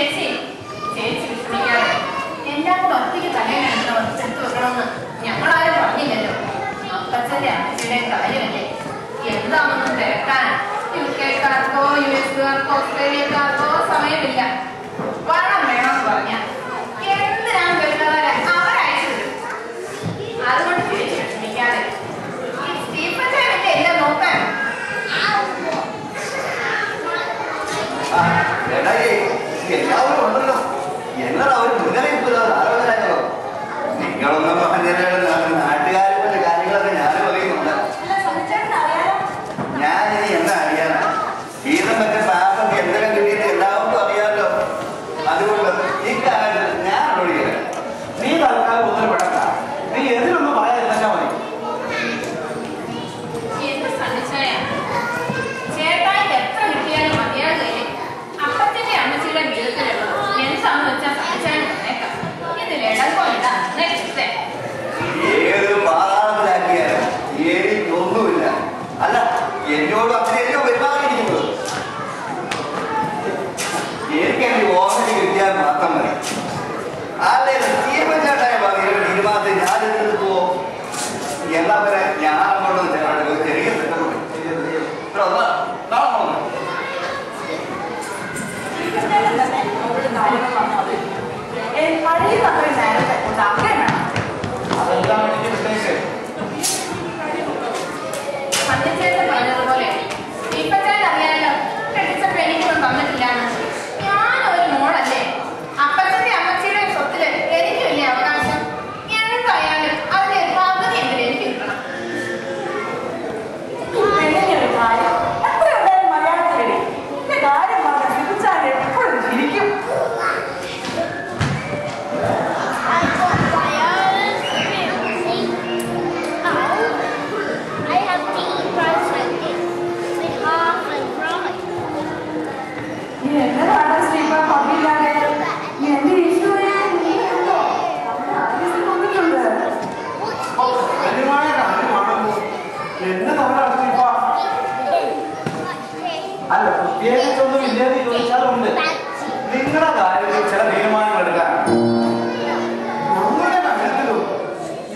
ചേച്ചി വിഷമിക്കാതെ എല്ലാം കൂടെ ഒറ്റയ്ക്ക് തന്നെ എടുത്ത് വെക്കണമെന്ന് ഞങ്ങളാരും പറഞ്ഞില്ലല്ലോ. അപ്പച്ചന്റെ അമ്മച്ചിയുടെയും കാര്യമല്ലേ, എന്താണെന്നും തിരക്കാൻ UK-ക്കാർക്കോ US-കാർക്കോ ഓസ്ട്രേലിയക്കാർക്കോ സമയമില്ല. വളം വേണമെന്ന് പറഞ്ഞാൽ എന്തിനാണ് വരുന്നവരെ അവരയച്ചു തരും. അതുകൊണ്ട് ചേച്ചി വിഷമിക്കാതെ സ്റ്റീഫന്റെ എല്ലാം നോക്കാൻ എല്ലാവരും ഉണ്ടല്ലോ. എന്നോട് അവർ മുന്നറിയിപ്പ് ആലോചനയോ നിങ്ങളൊന്നും നാട്ടുകാരുടെ കാര്യങ്ങളൊക്കെ ഞാനും അറിയുന്നുണ്ട്. ഞാൻ ഇനി എന്താ അറിയാനാ? വീതം മറ്റേ പാപ്പൊക്കെ എന്തെങ്കിലും കിട്ടിയിട്ട് എല്ലാവർക്കും അറിയാമല്ലോ. അതുകൊണ്ട് ഈ കാലത്ത് ഞാൻ ഒഴികെ നീ തൽക്കാലം ഒന്നും പെടണ്ട. നീ എതിരൊന്നും പറയാതിരുന്നാ മതി. എന്ത് സണ്ണിച്ചായ ചേട്ടായി എത്ര കിട്ടിയാലും മതിയാകില്ലേ? അപ്പത്തിന്റെ അമ്മച്ചിയുടെ വീതത്തിലുള്ളത് എന്താന്ന് വെച്ചാൽ സണ്ണിച്ചായ പറഞ്ഞേക്കാം. ഇതിലിടക്കോ ഇടാ ഏത് പാതാളത്തിലാക്കിയാലും എനിക്കൊന്നുമില്ല. അല്ല, എന്നോട് അത്രയോ പെരുമാറിയിരിക്കുന്നത്. എനിക്ക് എന്റെ ഓഹരി കിട്ടിയാൽ മാത്രം മതി. അല്ലെ തീരുമാനിച്ചാട്ടായ തീരുമാനത്തിൽ ഞാൻ എടുത്തിട്ട് പോവോ? എന്നാ വരെ ഞാൻ അങ്ങോട്ട് ചെറിയ അതെല്ലാം എനിക്ക് വിട്ടേക്ക്. സണ്ണിച്ചേട്ടൻ പറഞ്ഞതുപോലെ ഇപ്പച്ചേട്ടൻ അറിയാലോ കെട്ടിച്ചപ്പോ എനിക്കൊന്നും തന്നിട്ടില്ലാന്ന്. ഞാനൊരു മോളല്ലേ, അപ്പച്ചന്റെ അമ്മച്ചിയുടെ സ്വത്തില് എനിക്കില്ലേ അവകാശം? എന്തായാലും അതിന്റെ പകുതി എങ്കിലും എനിക്ക് കിട്ടണം. അല്ല, പ്രത്യേകിച്ചൊന്നും ഇല്ലെന്ന് ചോദിച്ചാലുണ്ട്. നിങ്ങളുടെ കാര്യത്തിൽ ചില തീരുമാനങ്ങൾ എടുക്കാൻ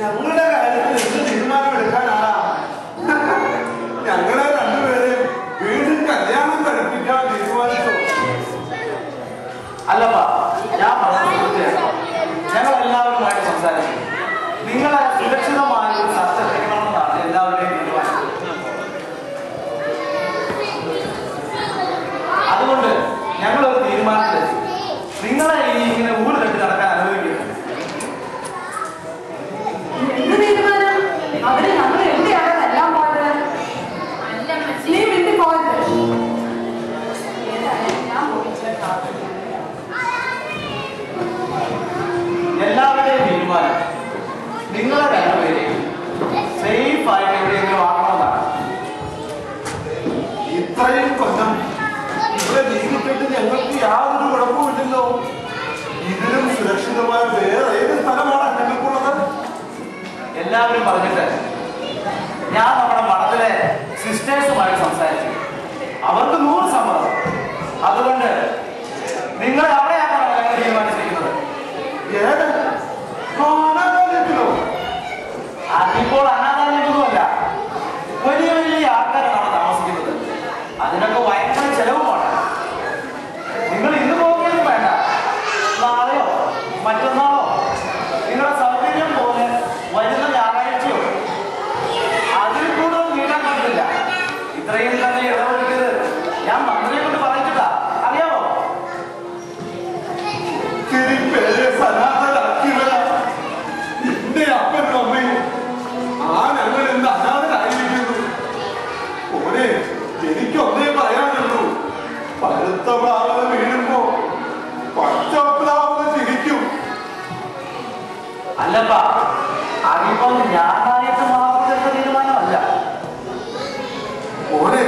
ഞങ്ങളുടെ കാര്യത്തിൽ എന്ത് തീരുമാനം എടുക്കാനാണ്? ഞങ്ങളെ രണ്ടുപേരെയും വീണ്ടും കല്യാണം കഴിപ്പിക്കാൻ തീരുമാനിച്ചു. അല്ലപ്പാ, ഞാൻ പറഞ്ഞത് ഞങ്ങൾ എല്ലാവരുമായിട്ട് സംസാരിക്കും. നിങ്ങളെ സുരക്ഷിതമായ ഒരു ചർച്ച ചെയ്യണമെന്നാണ് എല്ലാവരുടെയും തീരുമാനം. അതുകൊണ്ട് ഞങ്ങളൊരു തീരുമാനത്തിലെത്തി. നിങ്ങളെ ഇനി ഇങ്ങനെ ഊര് കെട്ടി നടക്കാൻ അനുവദിക്കുന്നു. എല്ലാവരുടെയും തീരുമാനം നിങ്ങളെ രണ്ടുപേരെയും സേഫ് ആയിട്ട് എവിടെയെങ്കിലും ആക്കണമെന്നാണ്. ഇത്രയും കൊല്ലം ഇവിടെ ജീവിച്ചിട്ട് ഞങ്ങൾക്ക് യാതൊരു കുഴപ്പമില്ലല്ലോ. ഇതിലും സുരക്ഷിതമായ വേറെ ഏത് സ്ഥലമാണ് ഞങ്ങൾക്കുള്ളത്? എല്ലാവരും പറഞ്ഞിട്ട് ഞാൻ നമ്മുടെ മഠത്തിലെ സിസ്റ്റേഴ്സുമായിട്ട് സംസാരിച്ചു. അവർക്ക് 100 സമ്മതം. അതുകൊണ്ട് നിങ്ങളെ അവിടെയാക്കാണ് ഞങ്ങൾ തീരുമാനിച്ചിരിക്കുന്നത്. ഏത് അനാഥാലയത്തിലോ? അതിപ്പോൾ അനാഥാലയമൊന്നുമല്ല, വലിയ വലിയ ആൾക്കാരാണ് താമസിക്കുന്നത്. അതിനൊക്കെ ഭയങ്കര ചെലവുമാണ്. നിങ്ങൾ ഇന്ന് പോകുകയും വേണ്ട, നാളെയോ മറ്റന്നാളോ നിങ്ങളുടെ സൗകര്യം പോലെ വരുന്ന ഞായറാഴ്ചയോ അതിൽ കൂടുതൽ നീട്ടാൻ പറ്റില്ല. ഇത്രയും തന്നെ ഇടപെടുന്നത് ഞാൻ മന്ത്രിയെ കൊണ്ട് പറഞ്ഞിട്ടാ, അറിയാമോ? എന്റെ അപ്പനും അമ്മയും ഞങ്ങൾ എന്ത് അനാഥരായിരിക്കുന്നു. ഓനെ എനിക്കൊന്നേ പറയാനുള്ളൂ, പഴുത്ത പ്ലാവന വീഴുമ്പോ പച്ച പ്ലാവന ചിരിക്കും. അല്ലപ്പാ, അതിപ്പം ഞാനായിട്ട് മാത്രം തീരുമാനമല്ല. ഓനെ